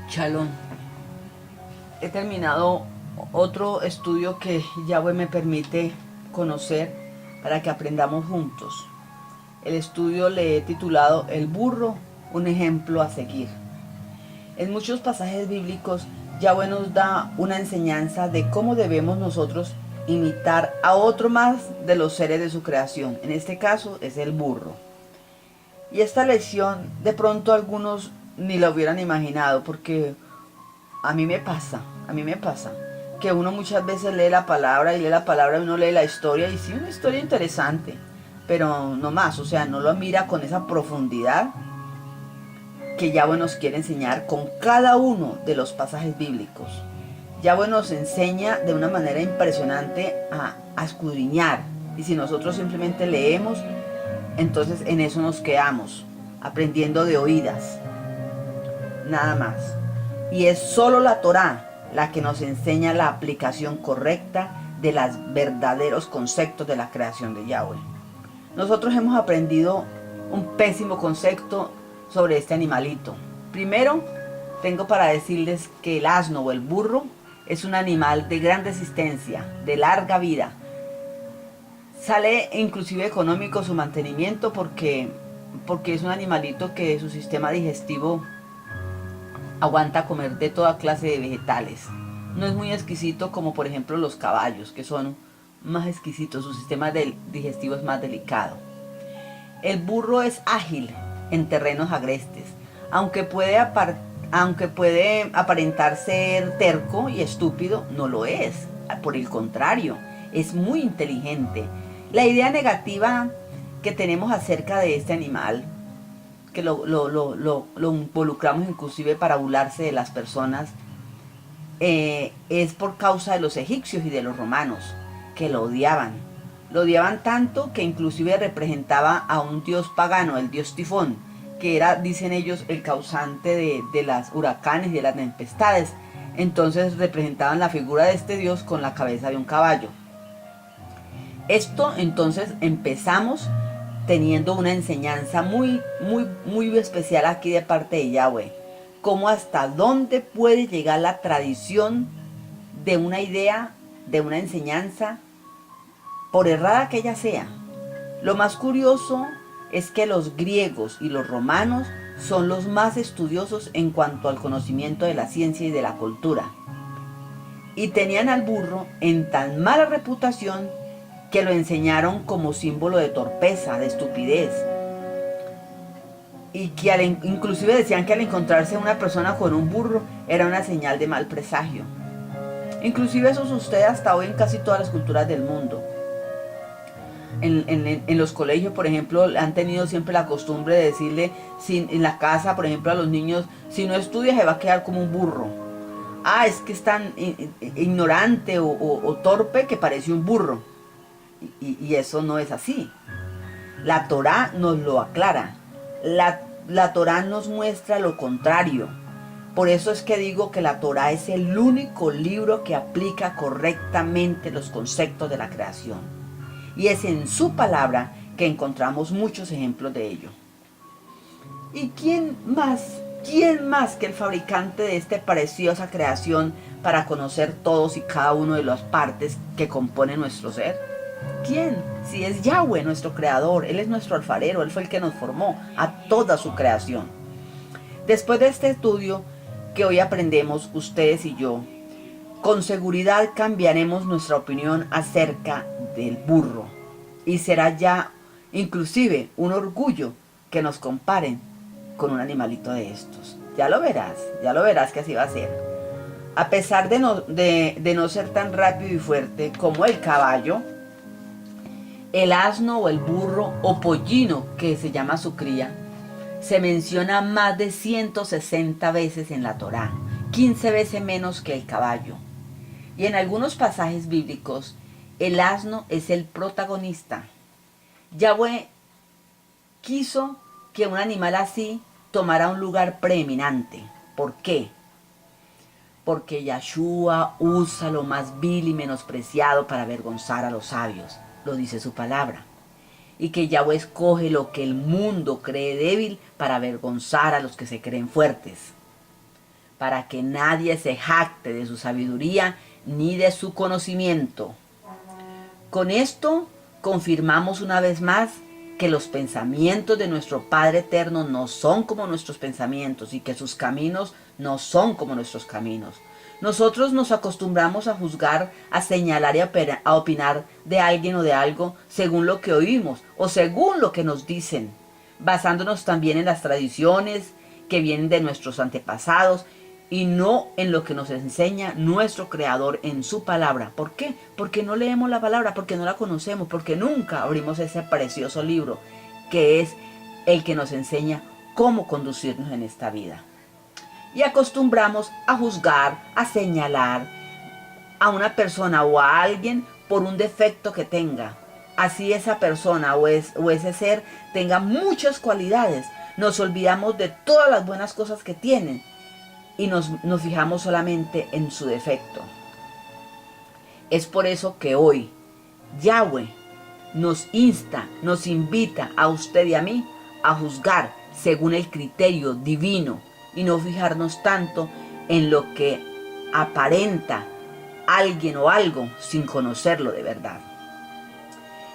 Shalom. He terminado otro estudio que Yahweh me permite conocer para que aprendamos juntos. El estudio le he titulado El burro, un ejemplo a seguir. En muchos pasajes bíblicos, Yahweh nos da una enseñanza de cómo debemos nosotros imitar a otro más de los seres de su creación. En este caso es el burro. Y esta lección de pronto algunos ni la hubieran imaginado, porque a mí me pasa, que uno muchas veces lee la palabra y uno lee la historia y sí, una historia interesante, pero no más, o sea, no lo mira con esa profundidad que Yahweh nos quiere enseñar con cada uno de los pasajes bíblicos. Yahweh nos enseña de una manera impresionante a escudriñar, y si nosotros simplemente leemos, entonces en eso nos quedamos, aprendiendo de oídas, nada más. Y es solo la Torá la que nos enseña la aplicación correcta de los verdaderos conceptos de la creación de Yahweh. Nosotros hemos aprendido un pésimo concepto sobre este animalito. Primero, tengo para decirles que el asno o el burro es un animal de gran resistencia, de larga vida. Sale inclusive económico su mantenimiento porque es un animalito que su sistema digestivo aguanta comer de toda clase de vegetales. No es muy exquisito como por ejemplo los caballos, que son más exquisitos, su sistema digestivo es más delicado. El burro es ágil en terrenos agrestes, aunque puede aparentar ser terco y estúpido, no lo es. Por el contrario, es muy inteligente. La idea negativa que tenemos acerca de este animal, que lo involucramos inclusive para burlarse de las personas, es por causa de los egipcios y de los romanos, que lo odiaban. Lo odiaban tanto que inclusive representaba a un dios pagano, el dios Tifón, que era, dicen ellos, el causante de las huracanes y de las tempestades. Entonces representaban la figura de este dios con la cabeza de un caballo. Esto entonces empezamos teniendo una enseñanza muy especial aquí de parte de Yahweh. Cómo hasta dónde puede llegar la tradición de una idea, de una enseñanza, por errada que ella sea. Lo más curioso es que los griegos y los romanos son los más estudiosos en cuanto al conocimiento de la ciencia y de la cultura. Y tenían al burro en tan mala reputación que lo enseñaron como símbolo de torpeza, de estupidez. Y que inclusive decían que al encontrarse una persona con un burro era una señal de mal presagio. Inclusive eso sucede hasta hoy en casi todas las culturas del mundo. En los colegios, por ejemplo, han tenido siempre la costumbre de decirle en la casa, por ejemplo, a los niños: si no estudia se va a quedar como un burro. Es que es tan ignorante o torpe que parece un burro. Y eso no es así. La Torá nos lo aclara. La Torá nos muestra lo contrario. Por eso es que digo que la Torá es el único libro que aplica correctamente los conceptos de la creación. Y es en su palabra que encontramos muchos ejemplos de ello. ¿Y quién más que el fabricante de esta preciosa creación para conocer todos y cada uno de las partes que componen nuestro ser? ¿Quién? Si es Yahweh, nuestro creador. Él es nuestro alfarero, Él fue el que nos formó a toda su creación. Después de este estudio que hoy aprendemos ustedes y yo, con seguridad cambiaremos nuestra opinión acerca del burro. Y será ya inclusive un orgullo que nos comparen con un animalito de estos. Ya lo verás que así va a ser. A pesar de no ser tan rápido y fuerte como el caballo, el asno o el burro o pollino, que se llama su cría, se menciona más de 160 veces en la Torá, 15 veces menos que el caballo. Y en algunos pasajes bíblicos, el asno es el protagonista. Yahweh quiso que un animal así tomara un lugar preeminente. ¿Por qué? Porque Yahshua usa lo más vil y menospreciado para avergonzar a los sabios, lo dice su palabra. Y que Yahweh escoge lo que el mundo cree débil para avergonzar a los que se creen fuertes. para que nadie se jacte de su sabiduría ni de su conocimiento. Con esto confirmamos una vez más que los pensamientos de nuestro Padre Eterno no son como nuestros pensamientos y que sus caminos no son como nuestros caminos. Nosotros nos acostumbramos a juzgar, a señalar y a opinar de alguien o de algo según lo que oímos o según lo que nos dicen, basándonos también en las tradiciones que vienen de nuestros antepasados y no en lo que nos enseña nuestro Creador en su palabra. ¿Por qué? Porque no leemos la palabra, porque no la conocemos, porque nunca abrimos ese precioso libro que es el que nos enseña cómo conducirnos en esta vida. Y acostumbramos a juzgar, a señalar a una persona o a alguien por un defecto que tenga. Así esa persona o ese ser tenga muchas cualidades. Nos olvidamos de todas las buenas cosas que tienen y nos fijamos solamente en su defecto. Es por eso que hoy Yahweh nos insta, nos invita a usted y a mí a juzgar según el criterio divino y no fijarnos tanto en lo que aparenta alguien o algo sin conocerlo de verdad.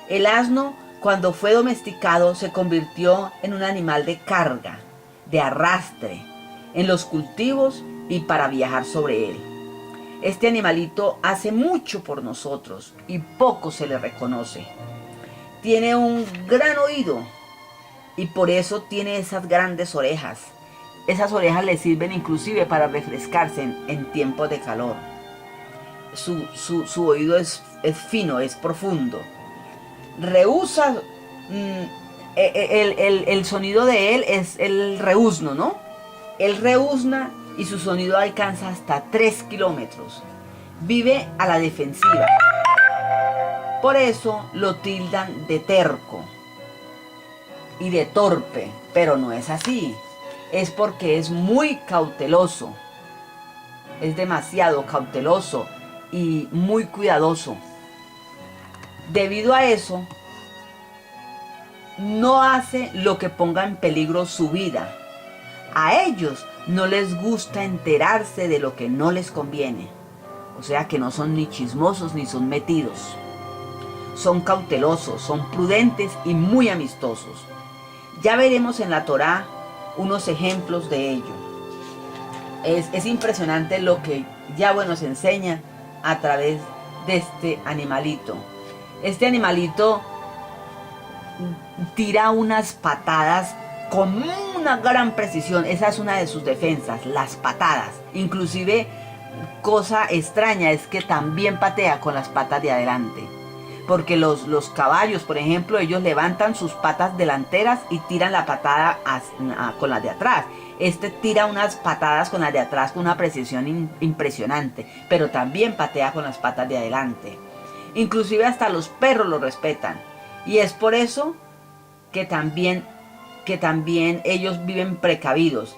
El asno, cuando fue domesticado, se convirtió en un animal de carga, de arrastre, en los cultivos y para viajar sobre él. Este animalito hace mucho por nosotros y poco se le reconoce. Tiene un gran oído y por eso tiene esas grandes orejas. Esas orejas le sirven inclusive para refrescarse en tiempos de calor. Su oído es fino, es profundo. Rehúsa, el sonido de él es el reuzno, ¿no? Él reuzna y su sonido alcanza hasta 3 kilómetros. Vive a la defensiva. Por eso lo tildan de terco y de torpe, pero no es así. Es porque es muy cauteloso. Es demasiado cauteloso y muy cuidadoso. Debido a eso, no hace lo que ponga en peligro su vida. A ellos no les gusta enterarse de lo que no les conviene. O sea que no son ni chismosos ni son metidos. Son cautelosos, son prudentes y muy amistosos. Ya veremos en la Torá unos ejemplos de ello. Es impresionante lo que Yahweh nos enseña a través de este animalito. Este animalito tira unas patadas con una gran precisión. Esa es una de sus defensas, las patadas. Inclusive, cosa extraña es que también patea con las patas de adelante. Porque los caballos, por ejemplo, ellos levantan sus patas delanteras y tiran la patada con las de atrás. Este tira unas patadas con las de atrás con una precisión impresionante, pero también patea con las patas de adelante. Inclusive hasta los perros lo respetan. Y es por eso que también ellos viven precavidos.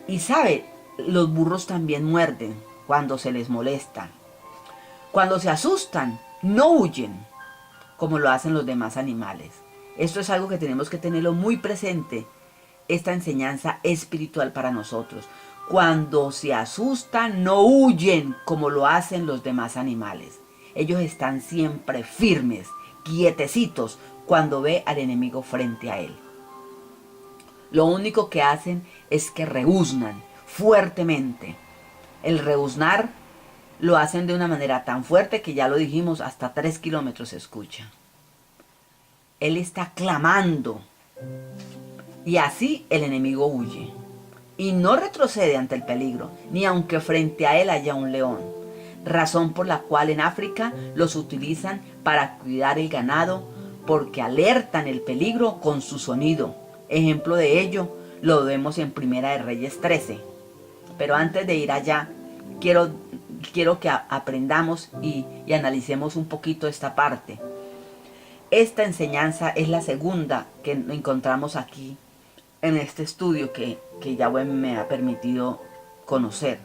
Y sabe, los burros también muerden cuando se les molesta. Cuando se asustan, no huyen como lo hacen los demás animales. Esto es algo que tenemos que tenerlo muy presente, esta enseñanza espiritual para nosotros. Cuando se asustan, no huyen como lo hacen los demás animales. Ellos están siempre firmes, quietecitos, cuando ve al enemigo frente a él. Lo único que hacen es que rehuznan fuertemente. El rehuznar lo hacen de una manera tan fuerte que ya lo dijimos, hasta 3 kilómetros se escucha. Él está clamando y así el enemigo huye y no retrocede ante el peligro, ni aunque frente a él haya un león. Razón por la cual en África los utilizan para cuidar el ganado, porque alertan el peligro con su sonido. Ejemplo de ello lo vemos en Primera de Reyes 13. Pero antes de ir allá, quiero que aprendamos y analicemos un poquito esta parte. Esta enseñanza es la segunda que encontramos aquí en este estudio que Yahweh me ha permitido conocer.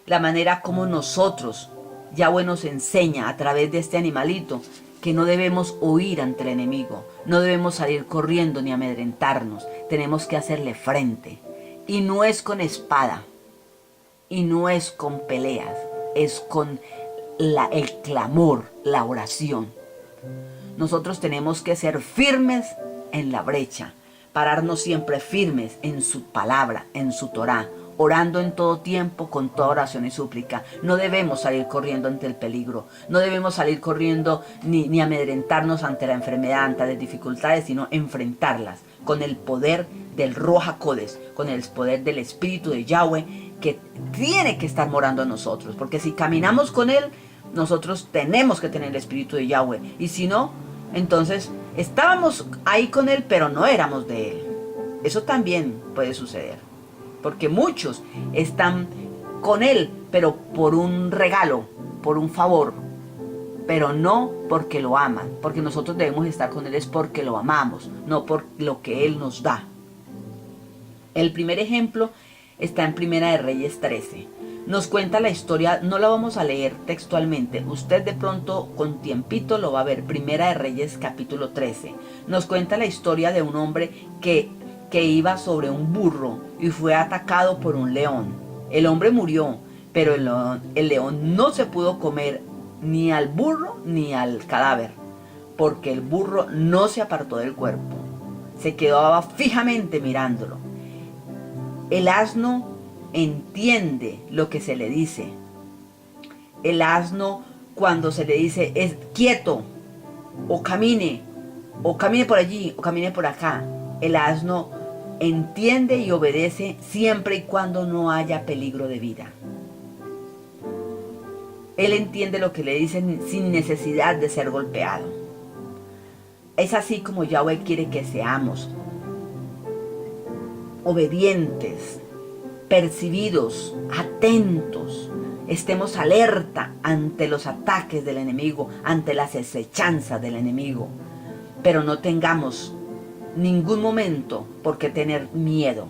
La manera como nosotros, Yahweh nos enseña a través de este animalito que no debemos huir ante el enemigo, no debemos salir corriendo ni amedrentarnos, tenemos que hacerle frente. Y no es con espada, Y no es con peleas, es con el clamor, la oración. Nosotros tenemos que ser firmes en la brecha, pararnos siempre firmes en su palabra, en su Torá, orando en todo tiempo con toda oración y súplica. No debemos salir corriendo ante el peligro, no debemos salir corriendo ni amedrentarnos ante la enfermedad, ante las dificultades, sino enfrentarlas con el poder del Ruach HaKodesh, con el poder del Espíritu de Yahweh, que tiene que estar morando en nosotros, porque si caminamos con Él, nosotros tenemos que tener el Espíritu de Yahweh, y si no, entonces estábamos ahí con Él, pero no éramos de Él. Eso también puede suceder, porque muchos están con Él, pero por un regalo, por un favor, pero no porque lo aman, porque nosotros debemos estar con Él es porque lo amamos, no por lo que Él nos da. El primer ejemplo está en Primera de Reyes 13. Nos cuenta la historia, no la vamos a leer textualmente, usted de pronto con tiempito lo va a ver. Primera de Reyes capítulo 13. Nos cuenta la historia de un hombre que iba sobre un burro y fue atacado por un león. El hombre murió, pero el león no se pudo comer ni al burro ni al cadáver, porque el burro no se apartó del cuerpo, se quedaba fijamente mirándolo. El asno entiende lo que se le dice. El asno, cuando se le dice es quieto, o camine por allí, o camine por acá, el asno entiende y obedece siempre y cuando no haya peligro de vida. Él entiende lo que le dicen sin necesidad de ser golpeado. Es así como Yahweh quiere que seamos obedientes, percibidos, atentos, estemos alerta ante los ataques del enemigo, ante las acechanzas del enemigo, pero no tengamos ningún momento por qué tener miedo.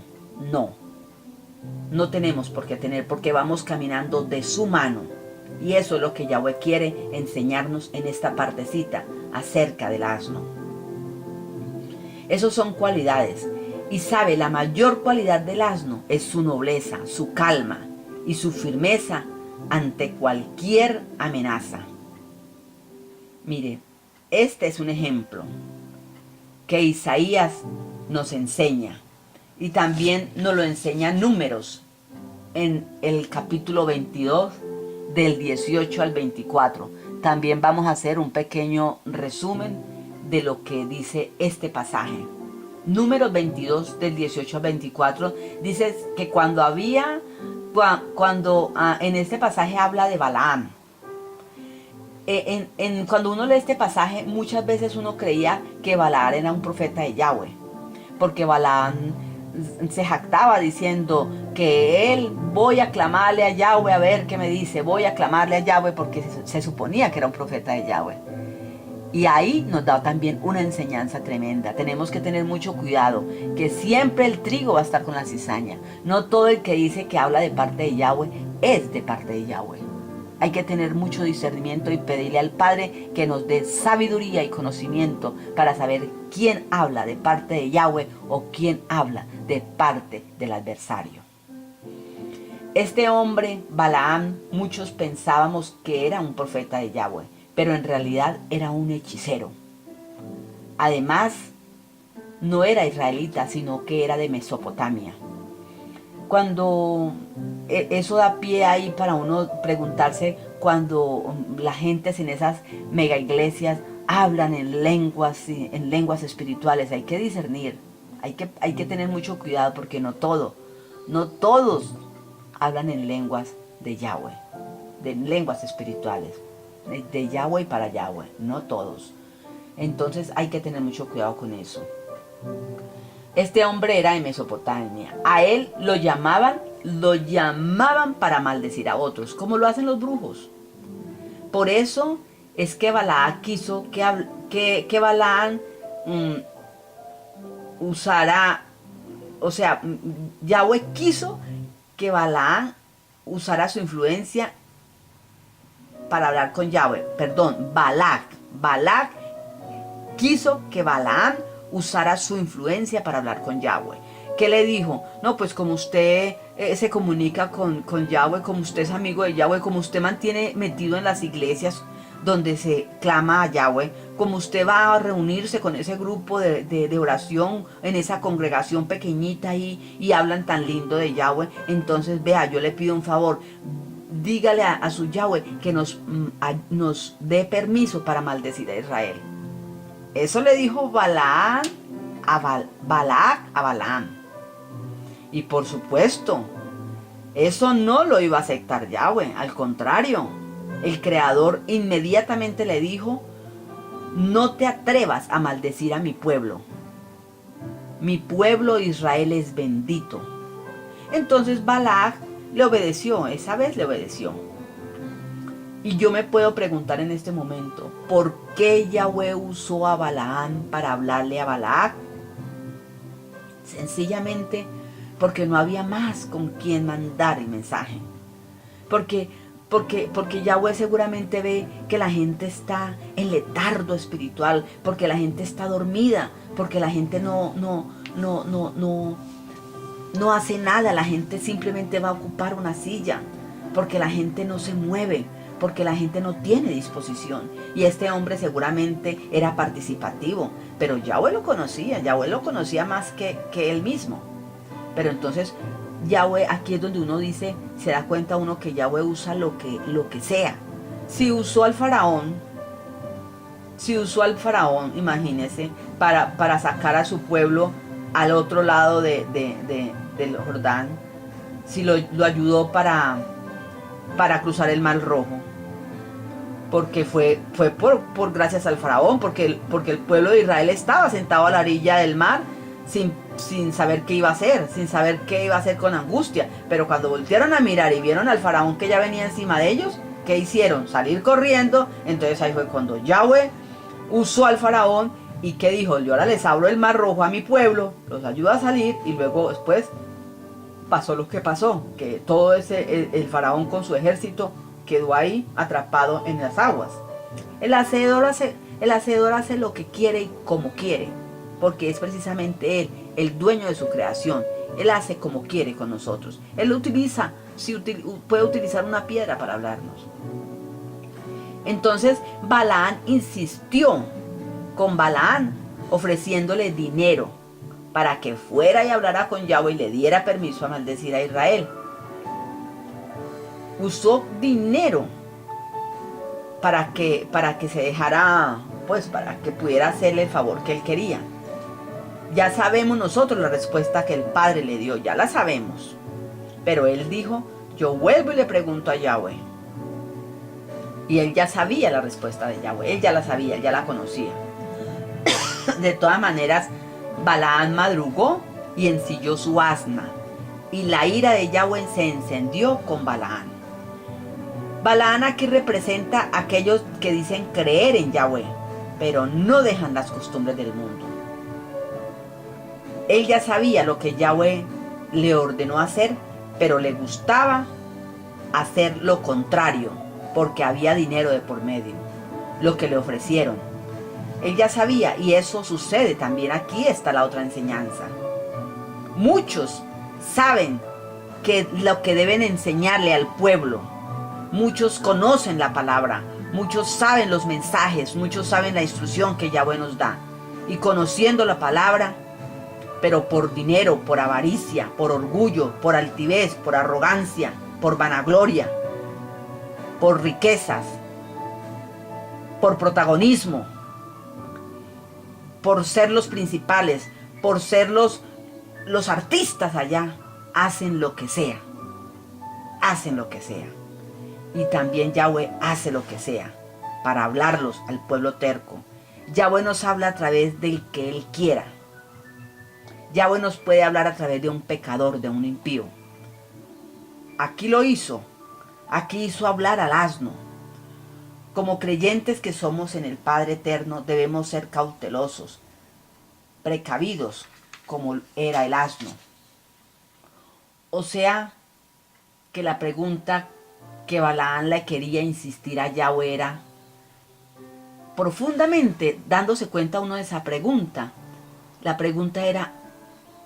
No tenemos por qué tener, porque vamos caminando de su mano, y eso es lo que Yahweh quiere enseñarnos en esta partecita acerca del asno. Esas son cualidades. Y sabe, la mayor cualidad del asno es su nobleza, su calma y su firmeza ante cualquier amenaza. Mire, este es un ejemplo que Isaías nos enseña, y también nos lo enseña Números en el capítulo 22 del 18 al 24. También vamos a hacer un pequeño resumen de lo que dice este pasaje. Números 22 del 18 al 24 dice que en este pasaje habla de Balaam. Cuando uno lee este pasaje, muchas veces uno creía que Balaam era un profeta de Yahweh, porque Balaam se jactaba diciendo que él, voy a clamarle a Yahweh a ver qué me dice, voy a clamarle a Yahweh, porque se suponía que era un profeta de Yahweh. Y ahí nos da también una enseñanza tremenda. Tenemos que tener mucho cuidado, que siempre el trigo va a estar con la cizaña. No todo el que dice que habla de parte de Yahweh es de parte de Yahweh. Hay que tener mucho discernimiento y pedirle al Padre que nos dé sabiduría y conocimiento para saber quién habla de parte de Yahweh o quién habla de parte del adversario. Este hombre, Balaam, muchos pensábamos que era un profeta de Yahweh, pero en realidad era un hechicero. Además, no era israelita, sino que era de Mesopotamia. Cuando eso da pie ahí para uno preguntarse, cuando la gente en esas mega iglesias hablan en lenguas espirituales, hay que discernir, hay que tener mucho cuidado, porque no todos hablan en lenguas de Yahweh, de lenguas espirituales, de Yahweh y para Yahweh, no todos. Entonces hay que tener mucho cuidado con eso. Este hombre era de Mesopotamia. A él lo llamaban para maldecir a otros, como lo hacen los brujos. Por eso es que Balaam quiso que Balaam usara, o sea, Yahweh quiso que Balaam usara su influencia para hablar con Yahweh. Perdón, Balac quiso que Balaam usara su influencia para hablar con Yahweh. ¿Qué le dijo? No, pues como usted se comunica con Yahweh, como usted es amigo de Yahweh, como usted mantiene metido en las iglesias donde se clama a Yahweh, como usted va a reunirse con ese grupo de oración en esa congregación pequeñita ahí y hablan tan lindo de Yahweh, entonces vea, yo le pido un favor, dígale a su Yahweh que nos dé permiso para maldecir a Israel. Eso le dijo Balaam Balac a Balaam. Y por supuesto, eso no lo iba a aceptar Yahweh, al contrario, el Creador inmediatamente le dijo, no te atrevas a maldecir a mi pueblo Israel es bendito. Entonces Balac le obedeció, esa vez le obedeció. Y yo me puedo preguntar en este momento, ¿por qué Yahweh usó a Balaam para hablarle a Balac? Sencillamente porque no había más con quien mandar el mensaje. Porque Yahweh seguramente ve que la gente está en letargo espiritual, porque la gente está dormida, porque la gente no hace nada, la gente simplemente va a ocupar una silla, porque la gente no se mueve, porque la gente no tiene disposición. Y este hombre seguramente era participativo, pero Yahweh lo conocía más que él mismo. Pero entonces Yahweh, aquí es donde uno dice, se da cuenta uno que Yahweh usa lo que sea. Si usó al faraón, imagínese, para sacar a su pueblo al otro lado del Jordán, si lo ayudó para cruzar el Mar Rojo, porque fue por gracias al faraón, porque el pueblo de Israel estaba sentado a la orilla del mar sin saber qué iba a hacer, sin saber qué iba a hacer con angustia. Pero cuando voltearon a mirar y vieron al faraón que ya venía encima de ellos, ¿qué hicieron? Salir corriendo. Entonces ahí fue cuando Yahweh usó al faraón y ¿qué dijo? Yo ahora les abro el Mar Rojo a mi pueblo, los ayudo a salir, y luego después pasó lo que pasó, que todo el faraón con su ejército quedó ahí atrapado en las aguas. El hacedor hace lo que quiere y como quiere, porque es precisamente Él, el dueño de su creación. Él hace como quiere con nosotros. Él puede utilizar una piedra para hablarnos. Entonces Balaam insistió con Balaam, ofreciéndole dinero para que fuera y hablara con Yahweh y le diera permiso a maldecir a Israel. Usó dinero para que se dejara, pues para que pudiera hacerle el favor que él quería. Ya sabemos nosotros la respuesta que el Padre le dio, ya la sabemos. Pero él dijo, yo vuelvo y le pregunto a Yahweh. Y él ya sabía la respuesta de Yahweh, él ya la sabía, él ya la conocía. De todas maneras, Balaam madrugó y ensilló su asna, y la ira de Yahweh se encendió con Balaam. Balaam aquí representa a aquellos que dicen creer en Yahweh, pero no dejan las costumbres del mundo. Él ya sabía lo que Yahweh le ordenó hacer, pero le gustaba hacer lo contrario, porque había dinero de por medio, lo que le ofrecieron. Él ya sabía, y eso sucede también. Aquí está la otra enseñanza. Muchos saben lo que deben enseñarle al pueblo. Muchos conocen la palabra, muchos saben los mensajes, muchos saben la instrucción que Yahweh nos da. Y conociendo la palabra, pero por dinero, por avaricia, por orgullo, por altivez, por arrogancia, por vanagloria, por riquezas, por protagonismo, por ser los principales, por ser los artistas allá, hacen lo que sea. Hacen lo que sea. Y también Yahweh hace lo que sea para hablarlos al pueblo terco. Yahweh nos habla a través del que Él quiera. Yahweh nos puede hablar a través de un pecador, de un impío. Aquí lo hizo. Aquí hizo hablar al asno. Como creyentes que somos en el Padre Eterno, debemos ser cautelosos, precavidos, como era el asno. O sea, que la pregunta que Balaam le quería insistir a Yahweh era, profundamente dándose cuenta uno de esa pregunta, la pregunta era,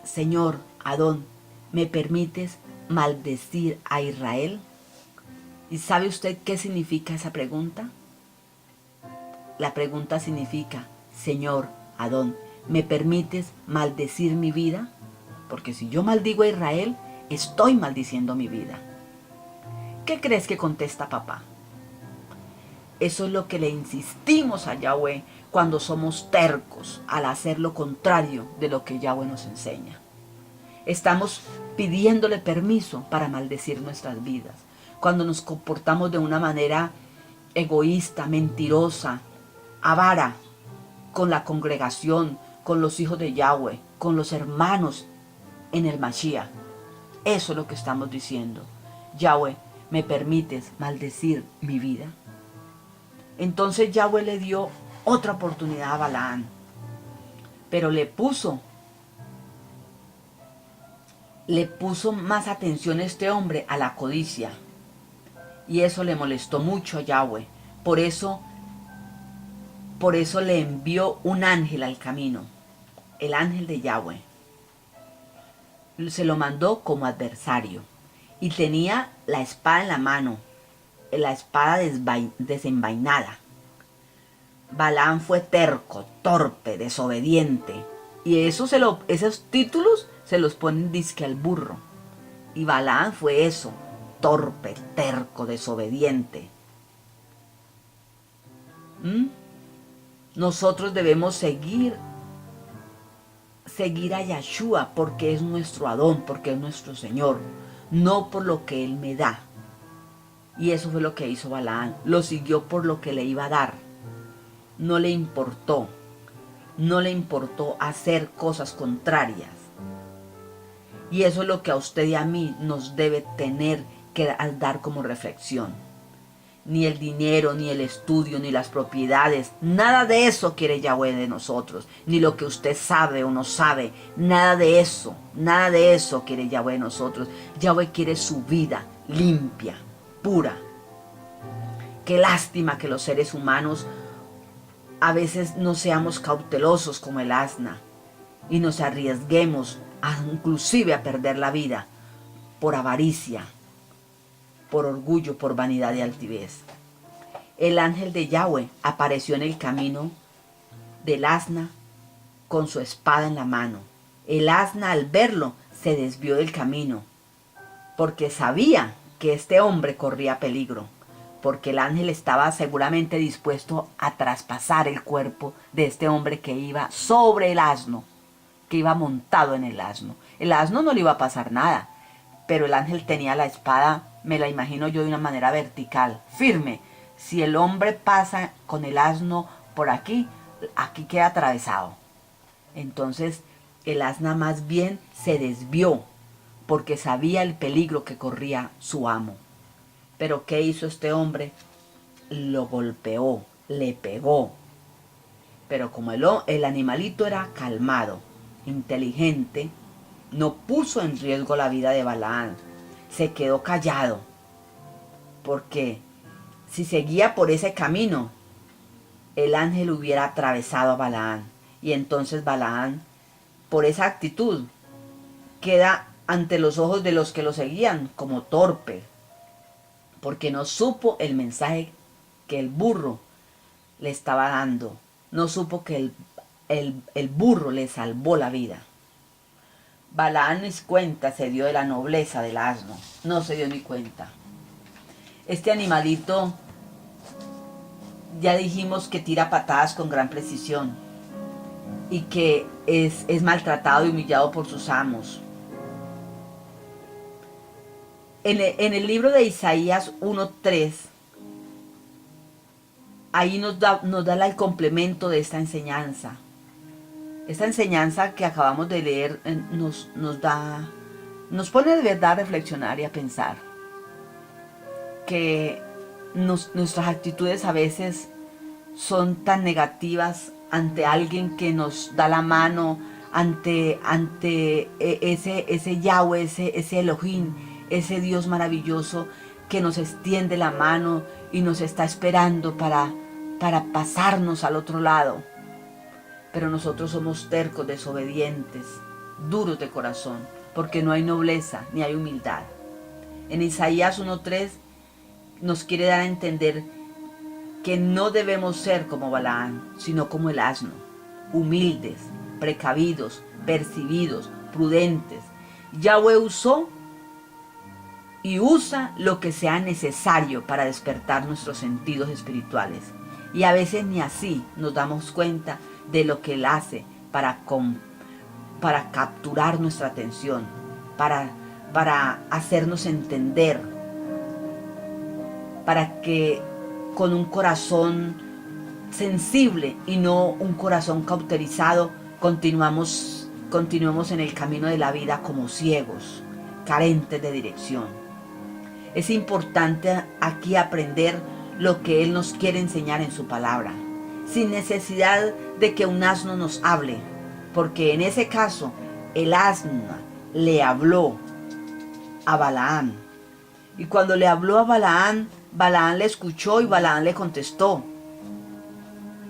Señor, Adón, ¿me permites maldecir a Israel? ¿Y sabe usted qué significa esa pregunta? La pregunta significa, Señor, Adón, ¿me permites maldecir mi vida? Porque si yo maldigo a Israel, estoy maldiciendo mi vida. ¿Qué crees que contesta papá? Eso es lo que le insistimos a Yahweh cuando somos tercos al hacer lo contrario de lo que Yahweh nos enseña. Estamos pidiéndole permiso para maldecir nuestras vidas. Cuando nos comportamos de una manera egoísta, mentirosa, avara, con la congregación, con los hijos de Yahweh, con los hermanos en el Mashiach. Eso es lo que estamos diciendo. Yahweh, ¿me permites maldecir mi vida? Entonces Yahweh le dio otra oportunidad a Balaán, pero le puso más atención a este hombre a la codicia, y eso le molestó mucho a Yahweh. Por eso le envió un ángel al camino, el ángel de Yahweh. Se lo mandó como adversario y tenía la espada en la mano, la espada desenvainada. Balaam fue terco, torpe, desobediente, y esos títulos se los ponen disque al burro. Y Balaam fue eso, torpe, terco, desobediente. Nosotros debemos seguir a Yahshua porque es nuestro Adón, porque es nuestro Señor, no por lo que Él me da. Y eso fue lo que hizo Balaam, lo siguió por lo que le iba a dar. No le importó hacer cosas contrarias. Y eso es lo que a usted y a mí nos debe tener que dar como reflexión. Ni el dinero, ni el estudio, ni las propiedades, nada de eso quiere Yahweh de nosotros, ni lo que usted sabe o no sabe, nada de eso quiere Yahweh de nosotros. Yahweh quiere su vida limpia, pura. Qué lástima que los seres humanos a veces no seamos cautelosos como el asna y nos arriesguemos inclusive a perder la vida por avaricia, por orgullo, por vanidad y altivez. El ángel de Yahweh apareció en el camino del asna con su espada en la mano. El asna, al verlo, se desvió del camino porque sabía que este hombre corría peligro, porque el ángel estaba seguramente dispuesto a traspasar el cuerpo de este hombre que iba sobre el asno, que iba montado en el asno. El asno no le iba a pasar nada, pero el ángel tenía la espada, me la imagino yo, de una manera vertical, firme. Si el hombre pasa con el asno por aquí, aquí queda atravesado. Entonces el asna más bien se desvió porque sabía el peligro que corría su amo. Pero ¿qué hizo este hombre? Lo golpeó, le pegó. Pero como el animalito era calmado, inteligente, no puso en riesgo la vida de Balaán. Se quedó callado. Porque si seguía por ese camino, el ángel hubiera atravesado a Balaán. Y entonces Balaán, por esa actitud, queda ante los ojos de los que lo seguían como torpe, porque no supo el mensaje que el burro le estaba dando. No supo que el burro le salvó la vida. Balaán ni cuenta se dio de la nobleza del asno. No se dio ni cuenta. Este animalito, ya dijimos que tira patadas con gran precisión y que es maltratado y humillado por sus amos. En el libro de Isaías 1:3, ahí nos da el complemento de esta enseñanza. Esta enseñanza que acabamos de leer nos pone de verdad a reflexionar y a pensar que nuestras actitudes a veces son tan negativas ante alguien que nos da la mano, ante ese Yahweh, ese Elohim, ese Dios maravilloso que nos extiende la mano y nos está esperando para pasarnos al otro lado. Pero nosotros somos tercos, desobedientes, duros de corazón. porque no hay nobleza ni hay humildad. En Isaías 1:3 nos quiere dar a entender que no debemos ser como Balaán, sino como el asno, humildes, precavidos, percibidos, prudentes. Yahweh usó y usa lo que sea necesario para despertar nuestros sentidos espirituales. Y a veces ni así nos damos cuenta de lo que Él hace para capturar nuestra atención, para hacernos entender, para que con un corazón sensible y no un corazón cauterizado continuemos en el camino de la vida como ciegos, carentes de dirección. Es importante aquí aprender lo que Él nos quiere enseñar en su palabra, sin necesidad de que un asno nos hable, porque en ese caso el asno le habló a Balaán. Y cuando le habló a Balaán, Balaán le escuchó y Balaán le contestó.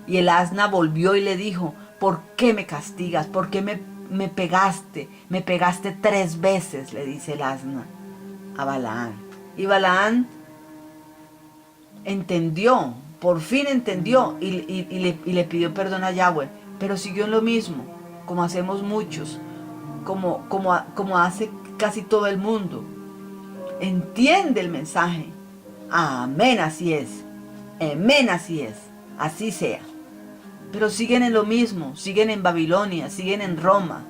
Y el asna volvió y le dijo: ¿por qué me castigas? ¿Por qué me pegaste? Me pegaste 3 veces, le dice el asna a Balaán. Y Balaán entendió, por fin entendió y le pidió perdón a Yahweh, pero siguió en lo mismo, como hacemos muchos, como hace casi todo el mundo. Entiende el mensaje. Amén, así es. Amén, así es. Así sea. Pero siguen en lo mismo, siguen en Babilonia, siguen en Roma,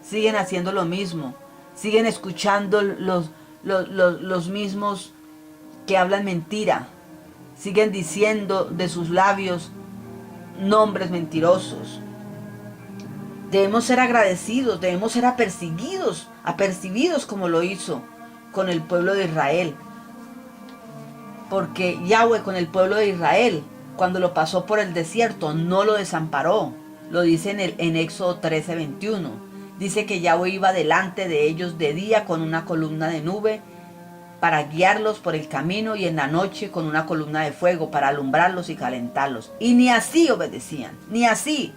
siguen haciendo lo mismo, siguen escuchando los mismos que hablan mentira, siguen diciendo de sus labios nombres mentirosos. Debemos ser agradecidos, debemos ser apercibidos como lo hizo con el pueblo de Israel. Porque Yahweh con el pueblo de Israel, cuando lo pasó por el desierto, no lo desamparó. Lo dice en Éxodo 13:21. Dice que Yahweh iba delante de ellos de día con una columna de nube para guiarlos por el camino, y en la noche con una columna de fuego para alumbrarlos y calentarlos. Y ni así obedecían, ni así.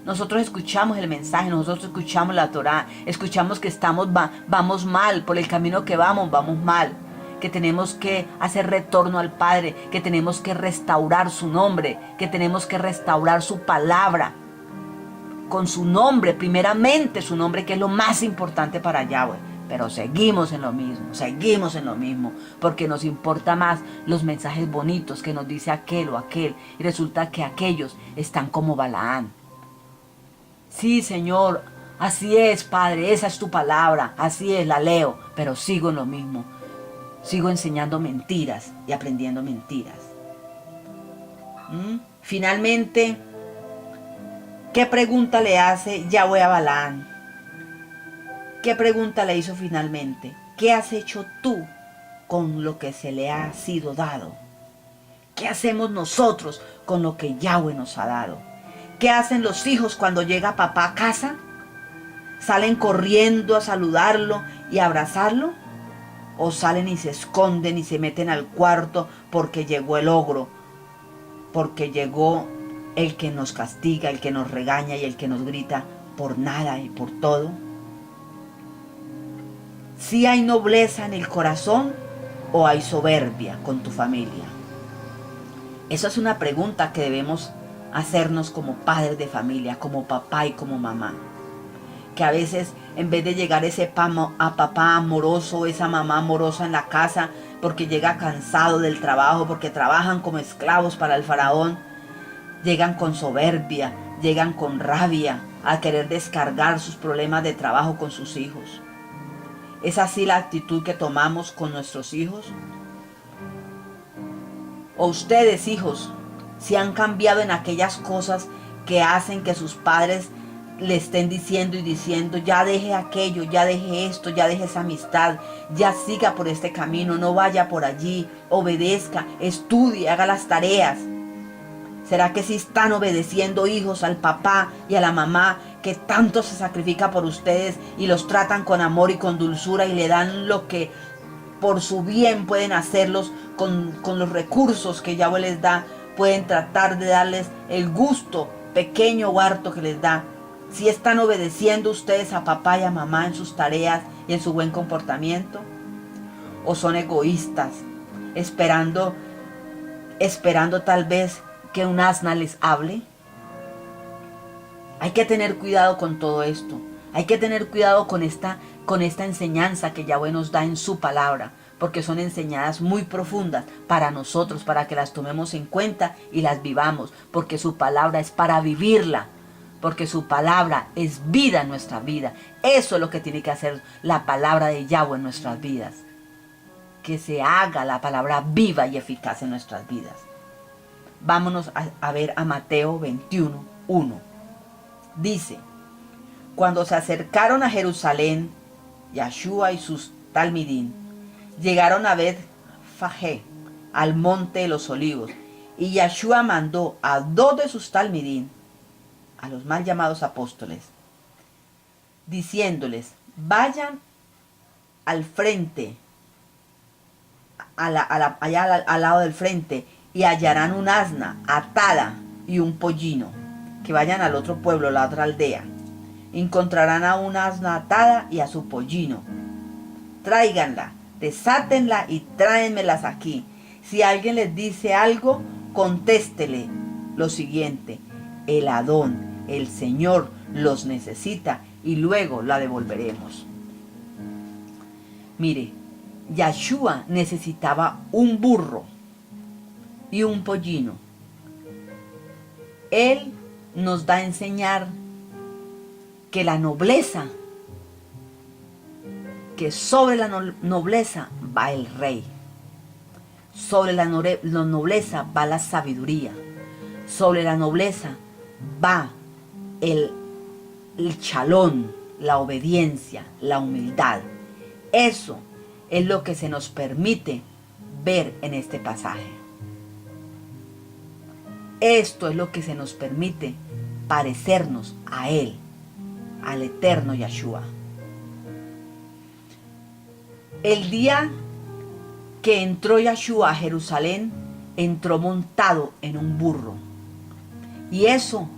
Nosotros escuchamos el mensaje, nosotros escuchamos la Torá, escuchamos que vamos mal, por el camino que vamos mal, que tenemos que hacer retorno al Padre, que tenemos que restaurar su nombre, que tenemos que restaurar su palabra, con su nombre, primeramente su nombre, que es lo más importante para Yahweh. Pero seguimos en lo mismo, porque nos importa más los mensajes bonitos que nos dice aquel o aquel, y resulta que aquellos están como Balaán. Sí, Señor, así es, Padre, esa es tu palabra, así es, la leo, pero sigo en lo mismo. Sigo enseñando mentiras y aprendiendo mentiras. Finalmente, ¿qué pregunta le hace Yahweh a Balaán? ¿Qué pregunta le hizo finalmente? ¿Qué has hecho tú con lo que se le ha sido dado? ¿Qué hacemos nosotros con lo que Yahweh nos ha dado? ¿Qué hacen los hijos cuando llega papá a casa? ¿Salen corriendo a saludarlo y a abrazarlo? ¿O salen y se esconden y se meten al cuarto porque llegó el ogro? Porque llegó el que nos castiga, el que nos regaña y el que nos grita por nada y por todo. ¿Si hay nobleza en el corazón o hay soberbia con tu familia? Esa es una pregunta que debemos hacernos como padres de familia, como papá y como mamá. Que a veces, en vez de llegar ese papá amoroso, esa mamá amorosa en la casa, porque llega cansado del trabajo, porque trabajan como esclavos para el faraón, llegan con soberbia, llegan con rabia a querer descargar sus problemas de trabajo con sus hijos. ¿Es así la actitud que tomamos con nuestros hijos? ¿O ustedes, hijos, si han cambiado en aquellas cosas que hacen que sus padres le estén diciendo y diciendo: ya deje aquello, ya deje esto, ya deje esa amistad, ya siga por este camino, no vaya por allí, obedezca, estudie, haga las tareas? ¿Será que sí están obedeciendo, hijos, al papá y a la mamá que tanto se sacrifica por ustedes y los tratan con amor y con dulzura y le dan lo que por su bien pueden hacerlos con los recursos que Yahweh les da? Pueden tratar de darles el gusto pequeño o harto que les da. ¿Si están obedeciendo ustedes a papá y a mamá en sus tareas y en su buen comportamiento? ¿O son egoístas, esperando tal vez que un asna les hable? Hay que tener cuidado con todo esto. Hay que tener cuidado con esta enseñanza que Yahweh nos da en su palabra, porque son enseñadas muy profundas para nosotros, para que las tomemos en cuenta y las vivamos, porque su palabra es para vivirla, porque su palabra es vida en nuestra vida. Eso es lo que tiene que hacer la palabra de Yahweh en nuestras vidas, que se haga la palabra viva y eficaz en nuestras vidas. Vámonos a ver a Mateo 21:1. Dice: cuando se acercaron a Jerusalén, Yahshua y sus talmidín llegaron a Bet-Fagé, al monte de los olivos, y Yahshua mandó a 2 de sus talmidín, a los mal llamados apóstoles, diciéndoles: vayan al frente, allá al lado del frente, y hallarán un asna atada y un pollino. Que vayan al otro pueblo, la otra aldea. Encontrarán a un asna atada y a su pollino. Tráiganla, desátenla y tráenmelas aquí. Si alguien les dice algo, contéstele lo siguiente: el Adón, el Señor, los necesita y luego la devolveremos. Mire, Yahshua necesitaba un burro y un pollino. Él nos da a enseñar que la nobleza, que sobre la nobleza va el rey, sobre la nobleza va la sabiduría, sobre la nobleza va el chalón, la obediencia, la humildad. Eso es lo que se nos permite ver en este pasaje. Esto es lo que se nos permite parecernos a Él, al eterno Yahshua. El día que entró Yahshua a Jerusalén, entró montado en un burro. Y eso,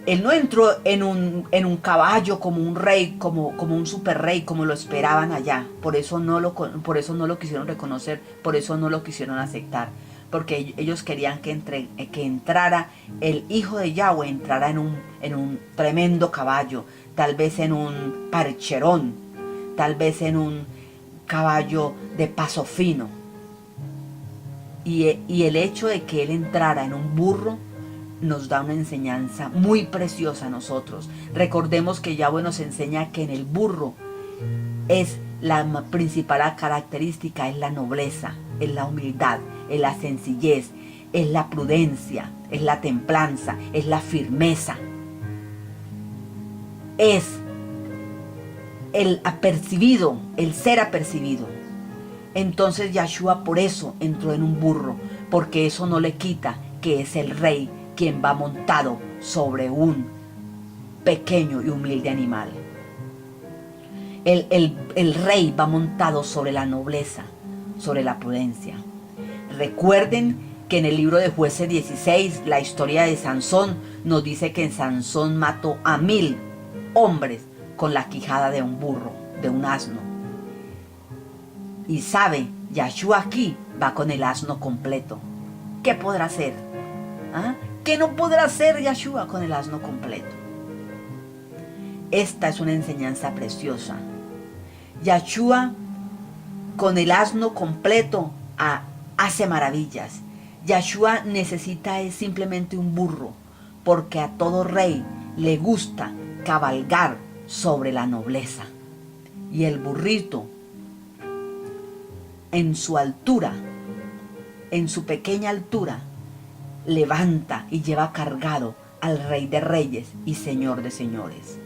Él no entró en un caballo como un rey, como un super rey, como lo esperaban allá. Por eso no lo quisieron reconocer, por eso no lo quisieron aceptar. Porque ellos querían que entrara el Hijo de Yahweh, entrara en un tremendo caballo, tal vez en un parcherón, tal vez en un caballo de paso fino. Y el hecho de que Él entrara en un burro nos da una enseñanza muy preciosa a nosotros. Recordemos que Yahweh nos enseña que en el burro es la principal característica, es la nobleza, es la humildad, es la sencillez, es la prudencia, es la templanza, es la firmeza. Es el apercibido, el ser apercibido. Entonces Yahshua por eso entró en un burro, porque eso no le quita que es el rey quien va montado sobre un pequeño y humilde animal. El rey va montado sobre la nobleza, sobre la prudencia. Recuerden que en el libro de Jueces 16, la historia de Sansón nos dice que Sansón mató a 1000 hombres con la quijada de un burro, de un asno. Y sabe, Yahshua aquí va con el asno completo. ¿Qué podrá hacer? ¿Ah? ¿Qué no podrá hacer Yahshua con el asno completo? Esta es una enseñanza preciosa. Yahshua con el asno completo hace maravillas. Yahshua necesita es simplemente un burro, porque a todo rey le gusta cabalgar sobre la nobleza. Y el burrito, en su altura, en su pequeña altura, levanta y lleva cargado al Rey de Reyes y Señor de Señores.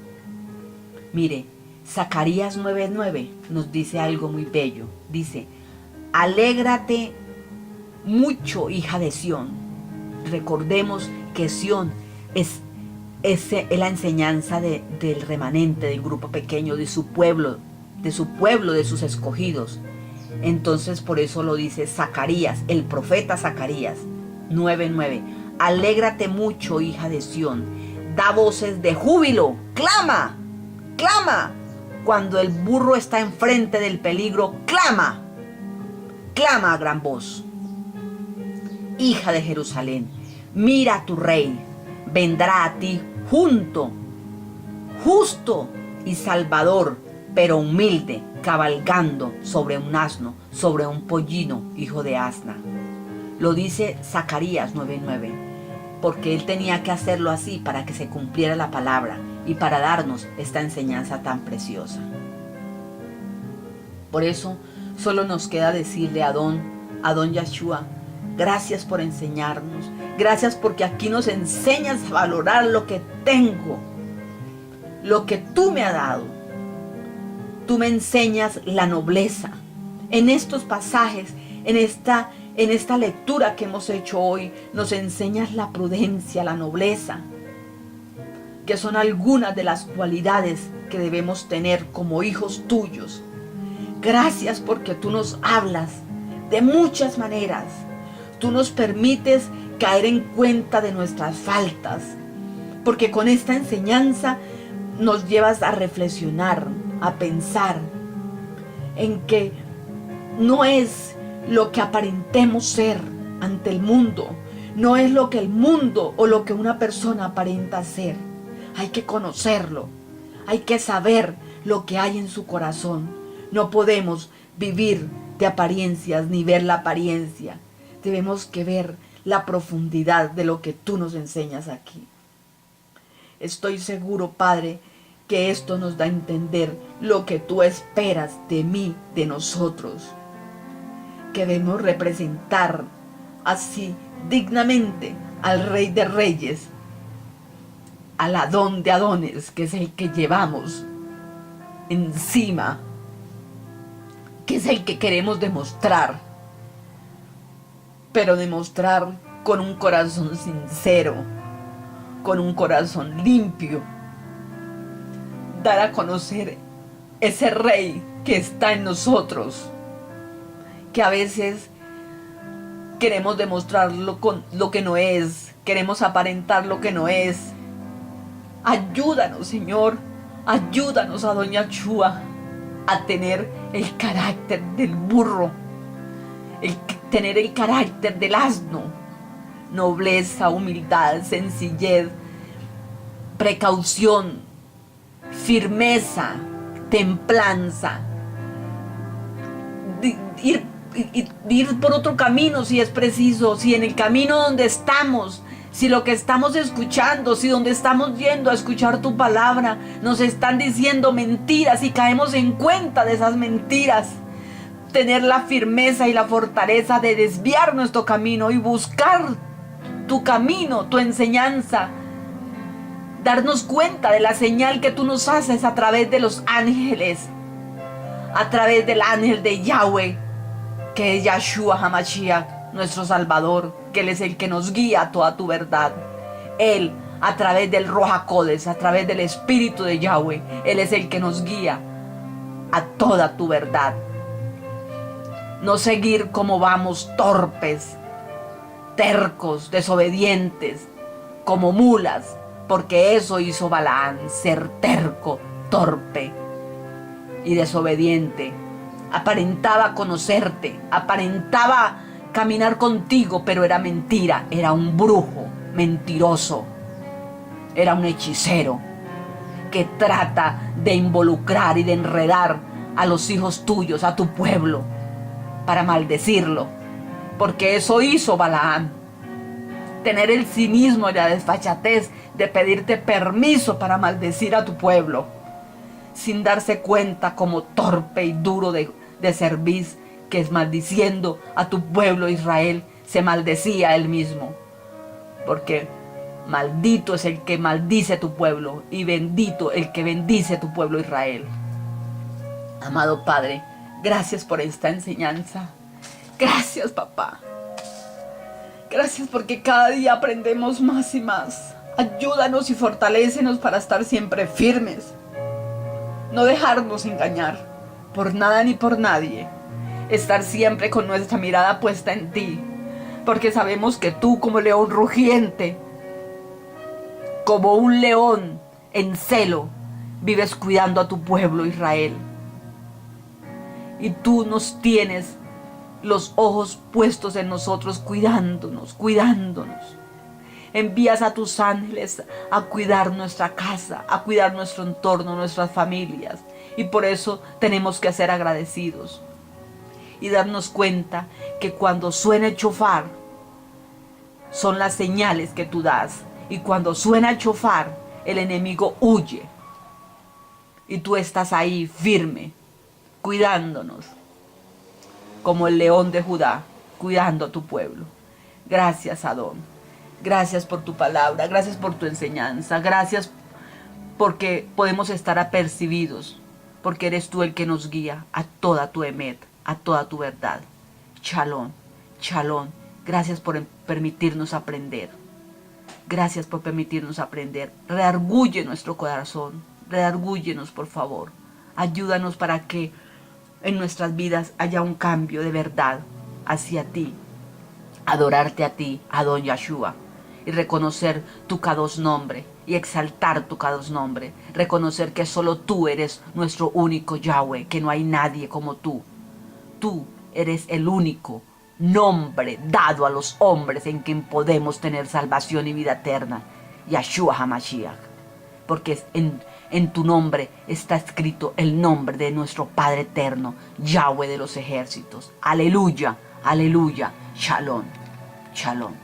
Mire, Zacarías 9:9 nos dice algo muy bello. Dice: alégrate mucho, hija de Sión. Recordemos que Sión es la enseñanza del remanente, del grupo pequeño, de su pueblo, de sus escogidos. Entonces por eso lo dice Zacarías, el profeta Zacarías 9:9. Alégrate mucho, hija de Sión, da voces de júbilo, clama, clama. Cuando el burro está enfrente del peligro, clama, clama a gran voz. Hija de Jerusalén, mira a tu rey, vendrá a ti justo y salvador, pero humilde, cabalgando sobre un asno, sobre un pollino, hijo de asna. Lo dice Zacarías 9:9, porque él tenía que hacerlo así para que se cumpliera la palabra y para darnos esta enseñanza tan preciosa. Por eso solo nos queda decirle a don Yeshua, gracias por enseñarnos, gracias porque aquí nos enseñas a valorar lo que tengo, lo que tú me has dado. Tú me enseñas la nobleza. En estos pasajes, en esta lectura que hemos hecho hoy, nos enseñas la prudencia, la nobleza, que son algunas de las cualidades que debemos tener como hijos tuyos. Gracias porque tú nos hablas de muchas maneras. Tú nos permites caer en cuenta de nuestras faltas, porque con esta enseñanza nos llevas a reflexionar, a pensar en que no es lo que aparentemos ser ante el mundo, no es lo que el mundo o lo que una persona aparenta ser. Hay que conocerlo, hay que saber lo que hay en su corazón. No podemos vivir de apariencias ni ver la apariencia. Debemos que ver la profundidad de lo que tú nos enseñas aquí. Estoy seguro, Padre, que esto nos da a entender lo que tú esperas de mí, de nosotros. Que debemos representar así dignamente al Rey de Reyes, al Adón de Adones, que es el que llevamos encima, que es el que queremos demostrar, pero demostrar con un corazón sincero, con un corazón limpio, dar a conocer ese Rey que está en nosotros, que a veces queremos demostrarlo con lo que no es, queremos aparentar lo que no es. Ayúdanos, Señor, ayúdanos a doña Chua a tener el carácter del burro, tener el carácter del asno, nobleza, humildad, sencillez, precaución, firmeza, templanza, ir por otro camino si es preciso, si en el camino donde estamos, si lo que estamos escuchando, si donde estamos yendo a escuchar tu palabra nos están diciendo mentiras y caemos en cuenta de esas mentiras, tener la firmeza y la fortaleza de desviar nuestro camino y buscar tu camino, tu enseñanza, darnos cuenta de la señal que tú nos haces a través de los ángeles, a través del ángel de Yahweh, que es Yeshua HaMashiach, nuestro Salvador, que Él es el que nos guía a toda tu verdad. Él, a través del Ruach HaKodesh, a través del Espíritu de Yahweh, Él es el que nos guía a toda tu verdad. No seguir como vamos, torpes, tercos, desobedientes, como mulas, porque eso hizo Balaam, ser terco, torpe y desobediente. Aparentaba conocerte, aparentaba caminar contigo, pero era mentira, era un brujo mentiroso, era un hechicero que trata de involucrar y de enredar a los hijos tuyos, a tu pueblo, para maldecirlo, porque eso hizo Balaam, tener el cinismo y la desfachatez de pedirte permiso para maldecir a tu pueblo, sin darse cuenta como torpe y duro de cerviz, que es maldiciendo a tu pueblo Israel, se maldecía a él mismo, porque maldito es el que maldice tu pueblo y bendito el que bendice tu pueblo Israel. Amado Padre, gracias por esta enseñanza. Gracias, papá. Gracias porque cada día aprendemos más y más. Ayúdanos y fortalécenos para estar siempre firmes. No dejarnos engañar por nada ni por nadie. Estar siempre con nuestra mirada puesta en ti. Porque sabemos que tú, como león rugiente, Como un león en celo, vives cuidando a tu pueblo Israel. Y tú nos tienes los ojos puestos en nosotros, cuidándonos, cuidándonos. Envías a tus ángeles a cuidar nuestra casa, a cuidar nuestro entorno, nuestras familias. Y por eso tenemos que ser agradecidos y darnos cuenta que cuando suena el chofar, son las señales que tú das. Y cuando suena el chofar, el enemigo huye. Y tú estás ahí firme, cuidándonos, como el león de Judá, cuidando a tu pueblo. Gracias, Adón. Gracias por tu palabra, gracias por tu enseñanza, gracias porque podemos estar apercibidos, porque eres tú el que nos guía a toda tu emet, a toda tu verdad. Shalom, shalom. Gracias por permitirnos aprender. Gracias por permitirnos aprender. Redarguye nuestro corazón. Redargúyenos, por favor. Ayúdanos para que en nuestras vidas haya un cambio de verdad hacia ti. Adorarte a ti, Adón Yahshua. Y reconocer tu Kadosh nombre. Y exaltar tu Kadosh nombre. Reconocer que solo tú eres nuestro único Yahweh. Que no hay nadie como tú. Tú eres el único nombre dado a los hombres en quien podemos tener salvación y vida eterna. Yahshua HaMashiach. Porque en tu nombre está escrito el nombre de nuestro Padre eterno, Yahweh de los ejércitos. Aleluya, aleluya. Shalom, shalom.